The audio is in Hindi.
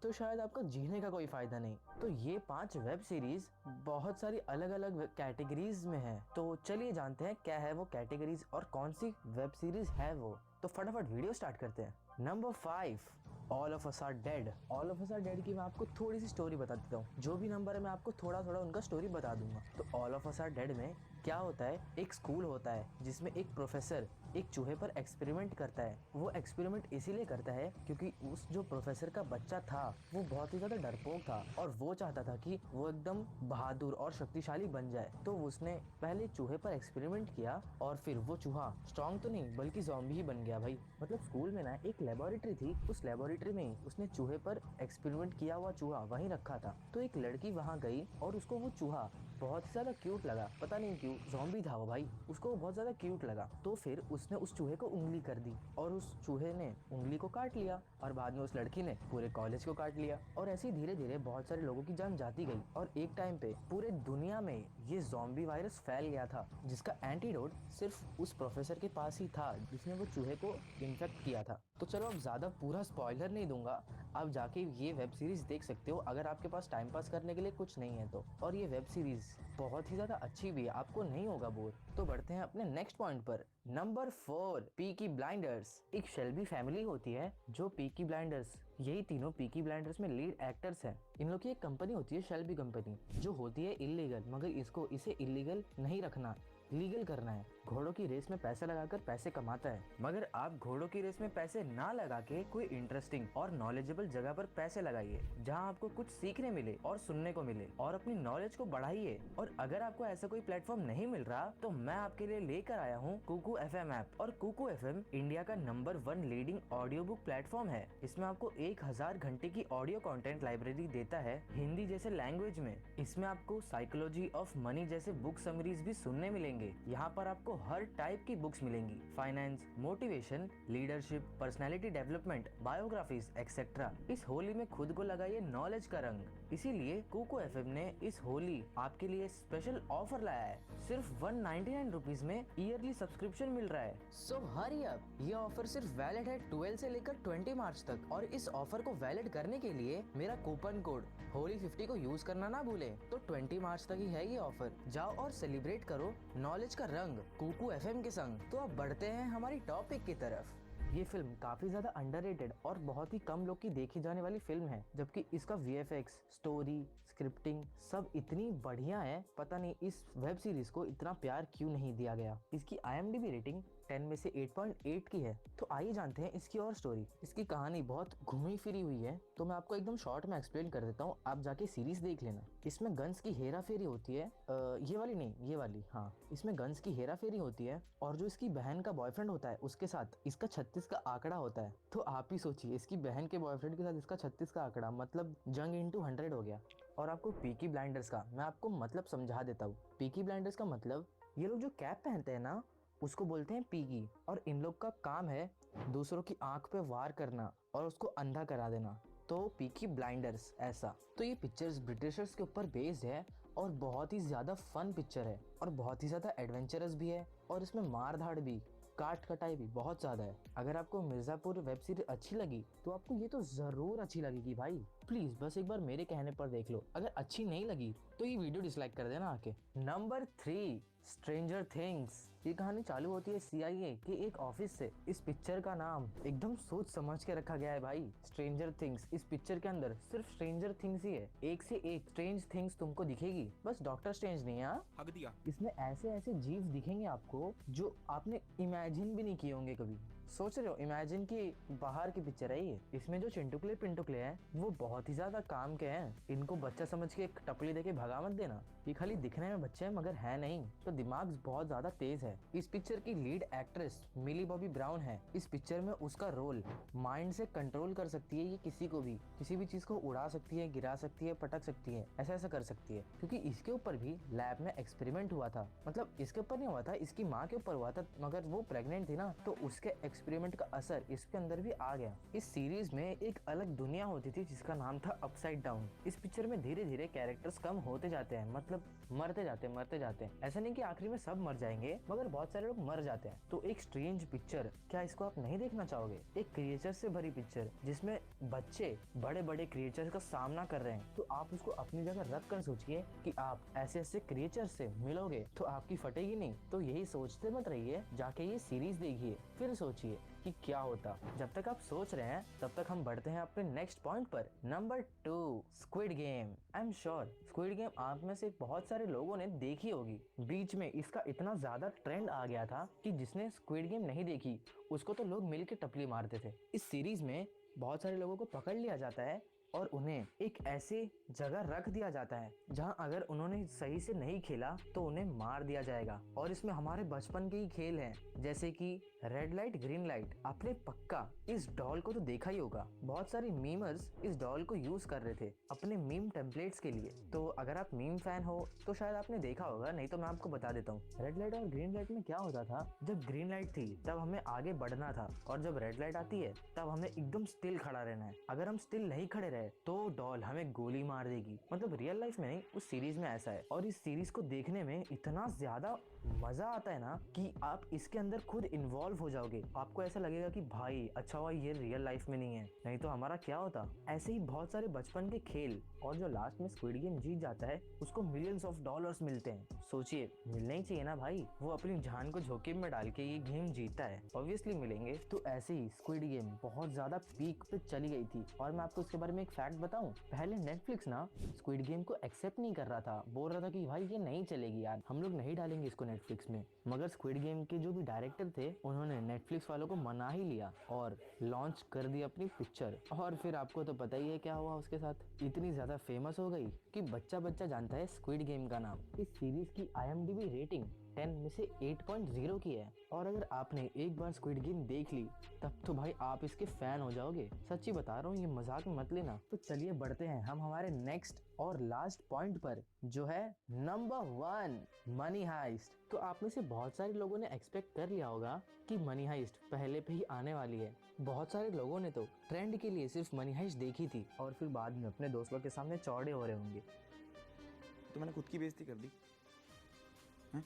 तो शायद आपका जीने का कोई फायदा नहीं। तो ये 5 वेब सीरीज बहुत सारी अलग अलग कैटेगरीज में है। तो चलिए जानते हैं क्या है वो कैटेगरीज और कौन सी वेब सीरीज है वो। तो फटाफट वीडियो स्टार्ट करते हैं। Number 5, all of us are dead. All of us are dead की मैं आपको थोड़ी सी स्टोरी बता देता हूँ। जो भी नंबर है मैं आपको थोड़ा थोड़ा उनका स्टोरी बता दूंगा। तो all of us are dead में क्या होता है, एक स्कूल होता है जिसमें एक प्रोफेसर एक चूहे पर एक्सपेरिमेंट करता है। वो एक्सपेरिमेंट इसीलिए करता है क्योंकि उस जो प्रोफेसर का बच्चा था वो बहुत ही ज्यादा डरपोक था और वो चाहता था कि वो एकदम बहादुर और शक्तिशाली बन जाए। तो उसने पहले चूहे पर एक्सपेरिमेंट किया और फिर वो चूहा स्ट्रॉन्ग तो नहीं बल्कि ज़ॉम्बी ही बन गया भाई। मतलब स्कूल में ना एक लेबोरेटरी थी, उस लेबोरेटरी में उसने चूहे पर एक्सपेरिमेंट किया हुआ चूहा वहीं रखा था। तो एक लड़की वहां गई और उसको वो चूहा बहुत ही ज्यादा क्यूट लगा। पता नहीं क्यों, ज़ॉम्बी था वो भाई, उसको वो बहुत ज्यादा क्यूट लगा। तो फिर उसने उस चूहे को उंगली कर दी और उस चूहे ने उंगली को काट लिया और बाद में उस लड़की ने पूरे कॉलेज को काट लिया। और ऐसे ही धीरे धीरे बहुत सारे लोगों की जान जाती गई और एक टाइम पे पूरे दुनिया में ये ज़ॉम्बी वायरस फैल गया था जिसका एंटीडोट सिर्फ उस प्रोफेसर के पास ही था जिसने वो चूहे को इन्फेक्ट किया था। तो चलो अब ज्यादा पूरा स्पॉइलर नहीं दूंगा, आप जाके ये वेब सीरीज देख सकते हो अगर आपके पास टाइम पास करने के लिए कुछ नहीं है तो। और ये वेब सीरीज बहुत ही ज्यादा अच्छी भी है, आपको नहीं होगा बोर। तो बढ़ते हैं अपने नेक्स्ट पॉइंट पर। Number 4, Peaky blinders. एक शेल्बी फैमिली होती है जो पीकी ब्लाइंडर्स, यही तीनों पीकी ब्लाइंडर्स में लीड एक्टर्स हैं। इन लोग की एक कंपनी होती है शेल्बी कंपनी, जो होती है इलीगल, मगर इसे इलीगल नहीं रखना, लीगल करना है। घोड़ों की रेस में पैसे लगाकर पैसे कमाता है, मगर आप घोड़ों की रेस में पैसे ना लगा के कोई इंटरेस्टिंग और नॉलेजेबल जगह पर पैसे लगाइए जहां आपको कुछ सीखने मिले और सुनने को मिले और अपनी नॉलेज को बढ़ाइए। और अगर आपको ऐसा कोई प्लेटफॉर्म नहीं मिल रहा तो मैं आपके लिए लेकर आया हूँ कुकू FM ऐप। और कुकू FM इंडिया का नंबर 1 लीडिंग ऑडियो बुक प्लेटफॉर्म है। इसमें आपको 1000 घंटे की ऑडियो कंटेंट लाइब्रेरी देता है हिंदी जैसे लैंग्वेज में। इसमें आपको साइकोलॉजी ऑफ मनी जैसे बुक समरीज भी सुनने मिलेंगे। यहाँ पर आपको हर टाइप की बुक्स मिलेंगी, finance, motivation, leadership, personality development, biographies etcetera. इस होली में खुद को लगाइए नॉलेज का रंग। इसीलिए कुकू FM ने इस होली आपके लिए स्पेशल ऑफर लाया है। सिर्फ 199 रुपीज में ईयरली सब्सक्रिप्शन मिल रहा है। सो हरी अप, ये ऑफर सिर्फ वैलिड है 12 से लेकर 20 मार्च तक। और इस ऑफर को वैलिड करने के लिए मेरा कूपन कोड होली50 को यूज करना ना भूले। तो 20 मार्च तक ही है ये ऑफर। जाओ और सेलिब्रेट करो नॉलेज का रंग कुकू FM के संग। तो अब बढ़ते हैं हमारी टॉपिक की तरफ। ये फिल्म काफी ज्यादा अंडररेटेड और बहुत ही कम लोग की देखी जाने वाली फिल्म है, जबकि इसका VFX, स्टोरी, स्क्रिप्टिंग सब इतनी बढ़िया है। पता नहीं इस वेब सीरीज को इतना प्यार क्यों नहीं दिया गया। इसकी IMDb रेटिंग 10 में से 8.8 की है। तो आइए जानते हैं इसकी और स्टोरी। इसकी कहानी बहुत घूमी फिरी हुई है, तो मैं आपको एकदम शॉर्ट में एक्सप्लेन कर देता हूँ, आप जाके सीरीज देख लेना। इसमें गन्स की हेरा फेरी होती है, ये वाली नहीं, ये वाली, हाँ, इसमें गन्स की हेरा फेरी होती है और जो इसकी बहन का बॉयफ्रेंड होता है उसके साथ इसका 36 का आंकड़ा होता है। तो आप ही सोचिए, इसकी बहन के बॉयफ्रेंड के साथ इसका 36 का आंकड़ा, मतलब जंग इंटू 100 हो गया। और आपको पीकी ब्लाइंडर्स का मैं आपको मतलब समझा देता हूँ। पीकी ब्लाइंडर्स का मतलब, ये लोग जो कैप पहनते हैं ना उसको बोलते हैं पीकी। और इन लोग का काम है दूसरों की आंख पे वार करना और उसको अंधा करा देना। तो पीकी ब्लाइंडर्स ऐसा। तो ये पिक्चर्स ब्रिटिशर्स के ऊपर बेस्ड है और बहुत ही ज्यादा फन पिक्चर है और बहुत ही ज्यादा एडवेंचरस भी है और इसमें मार धाड़ भी, काट कटाई भी बहुत ज्यादा है। अगर आपको मिर्जापुर वेब सीरीज अच्छी लगी तो आपको ये तो जरूर अच्छी लगेगी भाई। प्लीज बस एक बार मेरे कहने पर देख लो। अगर अच्छी नहीं लगी तो ये वीडियो डिसलाइक कर देना आके। Number 3, stranger things. ये कहानी चालू होती है CIA के एक ऑफिस से। इस पिक्चर का नाम एकदम सोच समझ के रखा गया है भाई, स्ट्रेंजर थिंग्स। इस पिक्चर के अंदर सिर्फ स्ट्रेंजर थिंग्स ही है, एक से एक स्ट्रेंज थिंग्स तुमको दिखेगी। बस डॉक्टर स्ट्रेंज नहीं है, हक दिया। इसमें ऐसे ऐसे जीव दिखेंगे आपको जो आपने इमेजिन भी नहीं किए होंगे कभी। सोच रहे हो, इमेजिन की बाहर की पिक्चर है ये। इसमें जो चिंटुकले पिंटुकले हैं वो बहुत ही ज्यादा काम के हैं। इनको बच्चा समझ के एक टपली देके भगा मत देना। ये खाली दिखने में बच्चे हैं मगर है नहीं, तो दिमाग बहुत ज्यादा तेज है। इस पिक्चर की लीड एक्ट्रेस मिली बॉबी ब्राउन है। इस पिक्चर में उसका रोल माइंड से कंट्रोल कर सकती है। ये किसी को भी, किसी भी चीज को उड़ा सकती है, गिरा सकती है, पटक सकती है, ऐसा ऐसा कर सकती है। क्योंकि इसके ऊपर भी लैब में एक्सपेरिमेंट हुआ था। मतलब इसके ऊपर नहीं हुआ था, इसकी माँ के ऊपर हुआ था, मगर वो प्रेग्नेंट थी ना, तो उसके एक्सपेरिमेंट का असर इसके अंदर भी आ गया। इस सीरीज में एक अलग दुनिया होती थी जिसका नाम था अपसाइड डाउन। इस पिक्चर में धीरे धीरे कैरेक्टर्स कम होते जाते हैं, मतलब मरते जाते हैं। ऐसा नहीं कि आखिरी में सब मर जाएंगे, मगर बहुत सारे लोग मर जाते हैं। तो एक स्ट्रेंज पिक्चर, क्या इसको आप नहीं देखना चाहोगे? एक क्रिएचर से भरी पिक्चर जिसमें बच्चे बड़े बड़े क्रिएचर का सामना कर रहे हैं। तो आप उसको अपनी जगह रख कर सोचिए कि आप ऐसे ऐसे क्रिएचर से मिलोगे तो आपकी फटेगी नहीं। तो यही सोचते मत रहिए, जाके ये सीरीज देखिए, फिर सोचिए कि क्या होता। जब तक आप सोच रहे हैं तब तक हम बढ़ते हैं अपने नेक्स्ट पॉइंट पर। Number 2, squid game. I am sure squid game आप में से बहुत सारे लोगों ने देखी होगी। बीच में इसका इतना ज्यादा ट्रेंड आ गया था कि जिसने स्क्विड गेम नहीं देखी उसको तो लोग मिल के टपली मारते थे। इस सीरीज में बहुत सारे लोगों को पकड़ लिया जाता है और उन्हें एक ऐसी जगह रख दिया जाता है जहां अगर उन्होंने सही से नहीं खेला तो उन्हें मार दिया जाएगा। और इसमें हमारे बचपन के ही खेल हैं, जैसे कि रेड लाइट ग्रीन लाइट। आपने पक्का इस डॉल को तो देखा ही होगा। बहुत सारे मीमर्स इस डॉल को यूज कर रहे थे अपने मीम टेम्पलेट्स के लिए। तो अगर आप मीम फैन हो तो शायद आपने देखा होगा, नहीं तो मैं आपको बता देता हूँ। रेड लाइट और ग्रीन लाइट में क्या होता था, जब ग्रीन लाइट थी तब हमें आगे बढ़ना था, और जब रेड लाइट आती है तब हमें एकदम स्टिल खड़ा रहना है। अगर हम स्टिल नहीं खड़े रहे तो डॉल हमें गोली मार देगी। मतलब रियल लाइफ में नहीं, उस सीरीज में ऐसा है। और इस सीरीज को देखने में इतना ज्यादा मजा आता है ना कि आप इसके अंदर खुद इन्वॉल्व हो जाओगे। आपको ऐसा लगेगा कि भाई अच्छा हुआ ये रियल लाइफ में नहीं है, नहीं तो हमारा क्या होता। ऐसे ही बहुत सारे बचपन के खेल, और जो लास्ट में स्क्विड गेम जीत जाता है उसको मिलियंस ऑफ डॉलर्स मिलते हैं। सोचिए, मिलने ही चाहिए ना भाई। वो अपनी जान को जोखिम में डाल के ये गेम जीता है, ऑब्वियसली मिलेंगे। तो ऐसे ही स्क्विड गेम बहुत ज्यादा पीक पे चली गई थी। और मैं आपको इसके बारे में एक फैक्ट बताऊं, पहले नेटफ्लिक्स ना स्क्विड गेम को एक्सेप्ट नहीं कर रहा था, बोल रहा था कि भाई ये नहीं चलेगी यार, हम लोग नहीं डालेंगे इसको नेटफ्लिक्स में। मगर स्क्विड गेम के जो भी डायरेक्टर थे उन्होंने नेटफ्लिक्स वालों को मना ही लिया और लॉन्च कर दी अपनी पिक्चर। और फिर आपको तो पता ही है क्या हुआ उसके साथ। इतनी ज्यादा फेमस हो गई कि बच्चा बच्चा जानता है स्क्विड गेम का नाम। इस सीरीज की IMDb रेटिंग 10 में से 8.0 की है। और अगर आपने एक बार स्क्विड गेम देख ली तब तो भाई आप इसके फैन हो जाओगे। सच्ची बता रहा हूँ, ये मजाक में मत लेना। तो चलिए बढ़ते हैं हम हमारे नेक्स्ट और लास्ट पॉइंट पर, जो है नंबर 1, मनी हाइस्ट। तो आप में से बहुत सारे लोगों ने एक्सपेक्ट कर लिया होगा कि मनी हाइस्ट पहले पे ही आने वाली है। बहुत सारे लोगों ने तो ट्रेंड के लिए सिर्फ मनी हाइस्ट देखी थी और फिर बाद में अपने दोस्तों के सामने चौड़े हो रहे होंगे। तो मैंने खुद की बेइज्जती कर दी। हैं?